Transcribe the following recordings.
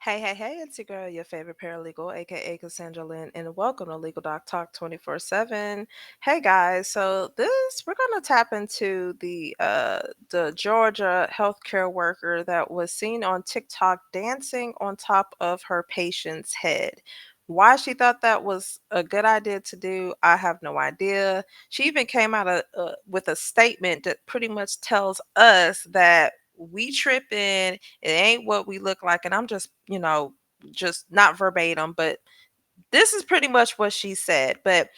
Hey, it's your girl, your favorite paralegal, aka Cassandra Lynn, and welcome to Legal Doc Talk 24/7. Hey guys, so this we're gonna tap into the Georgia healthcare worker that was seen on TikTok dancing on top of her patient's head. Why she thought that was a good idea to do, I have no idea. She even came out with a statement that pretty much tells us that we tripping, it ain't what we look like. And I'm just not verbatim, but this is pretty much what she said. But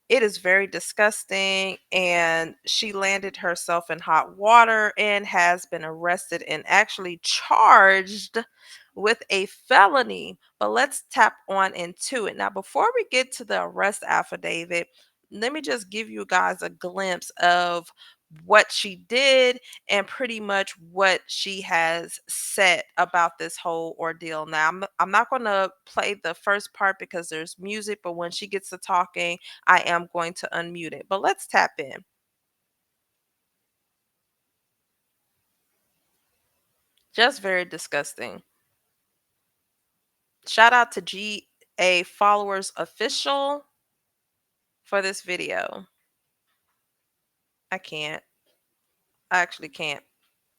it is very disgusting. And she landed herself in hot water and has been arrested and actually charged with a felony. But let's tap on into it. Now, before we get to the arrest affidavit, let me just give you guys a glimpse of what she did and pretty much what she has said about this whole ordeal. Now, I'm not going to play the first part because there's music, but when she gets to talking, I am going to unmute it. But let's tap in. Just very disgusting. Shout out to GA Followers Official for this video. I can't. I actually can't.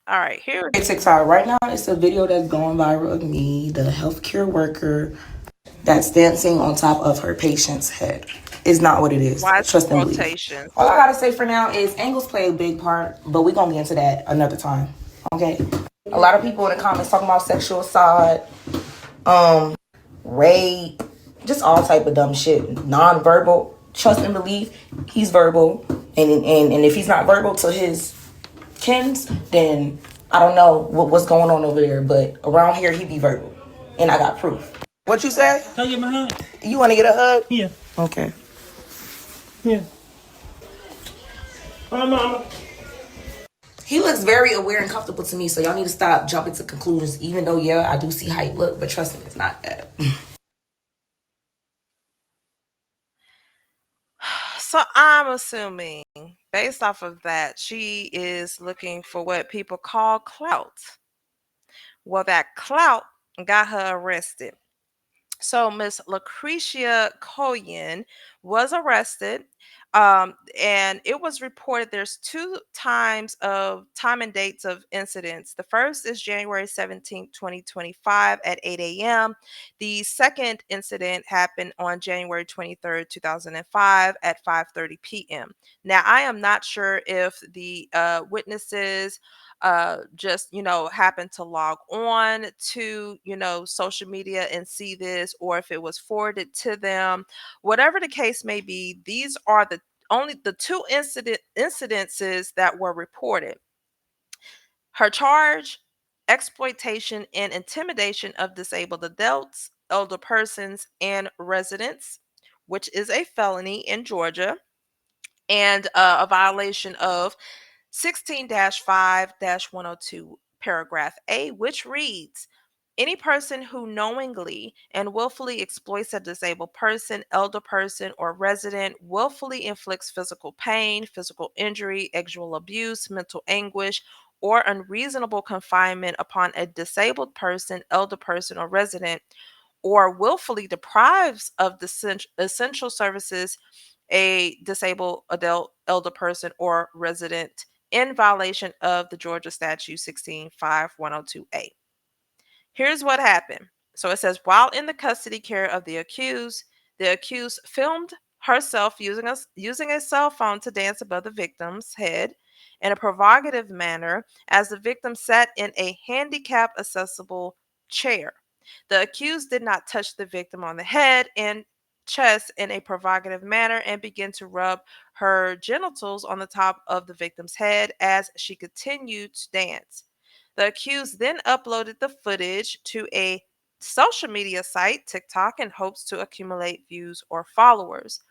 All right, here. TikTok right now. It's a video that's going viral of me, the healthcare worker that's dancing on top of her patient's head. Is not what it is. Why is Trust and believe. quotations? All I gotta say for now is angles play a big part, but we're gonna get into that another time. Okay. A lot of people in the comments talking about sexual assault, rape, just all type of dumb shit. Non-verbal. Trust and believe. He's verbal, and if he's not verbal to his Ken's, then I don't know what's going on over there. But around here, he be verbal, and I got proof. What you say? Can I get my hug? You want to get a hug? Yeah. Okay. Yeah. Hi, mama. He looks very aware and comfortable to me, so y'all need to stop jumping to conclusions. Even though, yeah, I do see how he look, but trust me, it's not that. So I'm assuming, based off of that, she is looking for what people call clout. Well, that clout got her arrested. So Miss Lucretia Coyen was arrested, and it was reported there's two times of time and dates of incidents. The first is January 17th, 2025 at 8 a.m. The second incident happened on January 23rd, 2005 at 5:30 p.m. Now, I am not sure if the witnesses just happen to log on to social media and see this, or if it was forwarded to them. Whatever the case may be, these are the only the two incidences that were reported. Her charge: exploitation and intimidation of disabled adults, elder persons, and residents, which is a felony in Georgia, and a violation of 16-5-102 paragraph A, which reads: any person who knowingly and willfully exploits a disabled person, elder person, or resident, willfully inflicts physical pain, physical injury, sexual abuse, mental anguish, or unreasonable confinement upon a disabled person, elder person, or resident, or willfully deprives of the essential services a disabled adult, elder person, or resident in violation of the Georgia Statute 16-5-102A. Here's what happened. So it says, while in the custody care of the accused filmed herself using a cell phone to dance above the victim's head in a provocative manner as the victim sat in a handicap accessible chair. The accused did not touch the victim on the head and chest in a provocative manner and began to rub her genitals on the top of the victim's head as she continued to dance. The accused then uploaded the footage to a social media site, TikTok, in hopes to accumulate views or followers.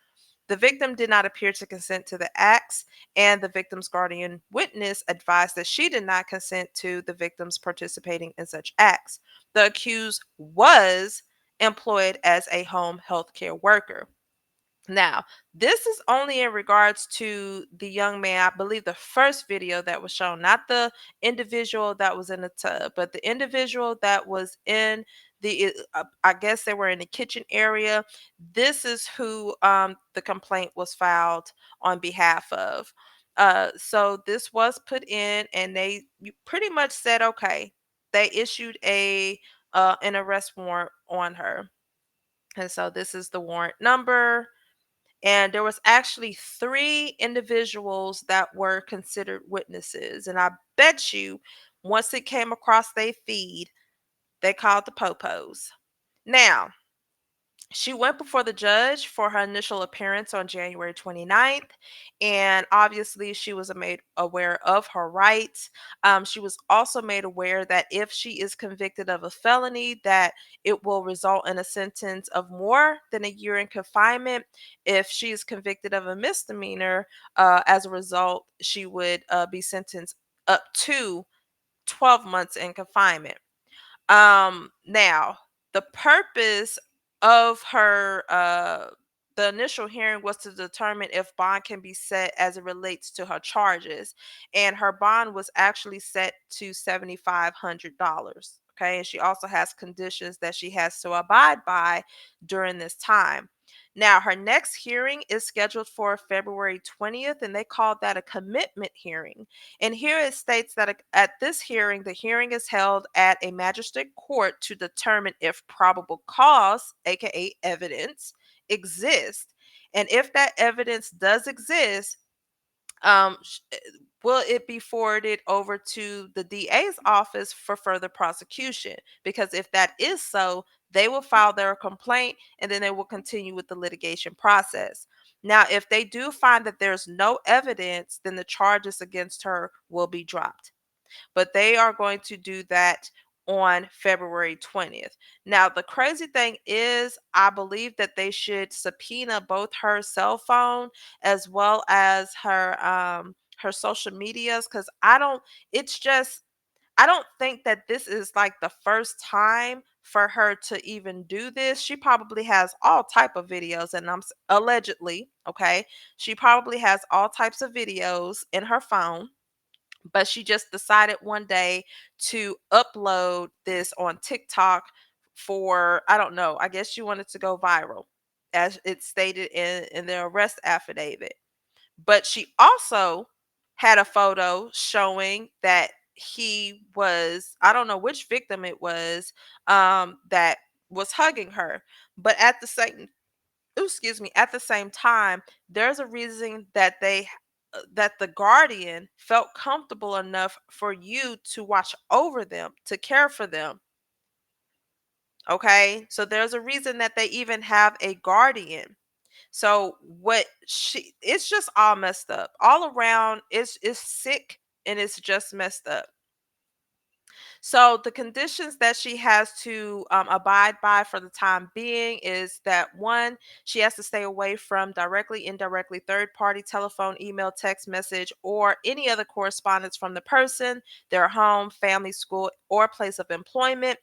The victim did not appear to consent to the acts, and the victim's guardian witness advised that she did not consent to the victims participating in such acts. The accused was employed as a home health care worker. Now, this is only in regards to the young man. I believe the first video that was shown, not the individual that was in the tub, but the individual that was in I guess they were in the kitchen area. This is who the complaint was filed on behalf of. So this was put in, and they pretty much said, okay, they issued an arrest warrant on her. And so this is the warrant number, and there was actually three individuals that were considered witnesses. And I bet you once it came across their feed, they called the popos. Now, she went before the judge for her initial appearance on January 29th, and obviously she was made aware of her rights. She was also made aware that if she is convicted of a felony, that it will result in a sentence of more than a year in confinement. If she is convicted of a misdemeanor, as a result, she would be sentenced up to 12 months in confinement. Now, the purpose of her the initial hearing was to determine if bond can be set as it relates to her charges, and her bond was actually set to $7,500. Okay, and she also has conditions that she has to abide by during this time. Now, her next hearing is scheduled for February 20th, and they called that a commitment hearing. And here it states that at this hearing, the hearing is held at a magistrate court to determine if probable cause, aka evidence, exists. And if that evidence does exist, will it be forwarded over to the DA's office for further prosecution? Because if that is so, they will file their complaint, and then they will continue with the litigation process. Now, if they do find that there's no evidence, then the charges against her will be dropped, but they are going to do that on February 20th. Now, the crazy thing is, I believe that they should subpoena both her cell phone as well as her social medias, cuz it's just I don't think that this is like the first time for her to even do this. She probably has all type of videos, and allegedly, okay? She probably has all types of videos in her phone, but she just decided one day to upload this on TikTok for, I don't know, I guess she wanted to go viral, as it stated in the arrest affidavit. But she also had a photo showing that he was, I don't know which victim it was, that was hugging her. But at the same excuse me, at the same time, there's a reason that that the guardian felt comfortable enough for you to watch over them, to care for them. Okay, so there's a reason that they even have a guardian. So what she it's just all messed up all around. It's sick, and it's just messed up. So the conditions that she has to abide by for the time being is that, one, she has to stay away from directly, indirectly, third party telephone, email, text message, or any other correspondence from the person, their home, family, school, or place of employment.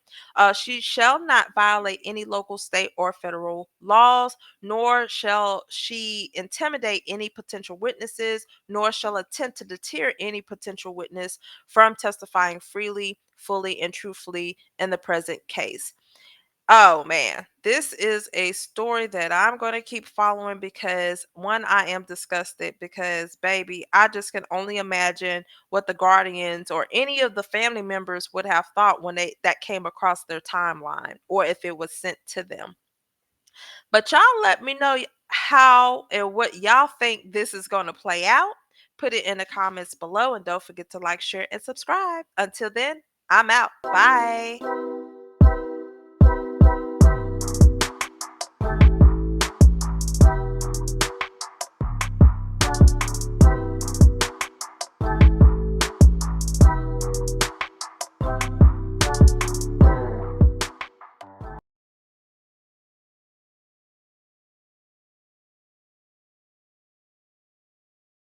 She shall not violate any local, state, or federal laws, nor shall she intimidate any potential witnesses, nor shall attempt to deter any potential witness from testifying freely, fully, and truthfully in the present case. Oh man, this is a story that I'm going to keep following because, one, I am disgusted because, baby, I just can only imagine what the guardians or any of the family members would have thought when that came across their timeline, or if it was sent to them. But y'all let me know how and what y'all think this is going to play out. Put it in the comments below, and don't forget to like, share, and subscribe. Until then, I'm out. Bye.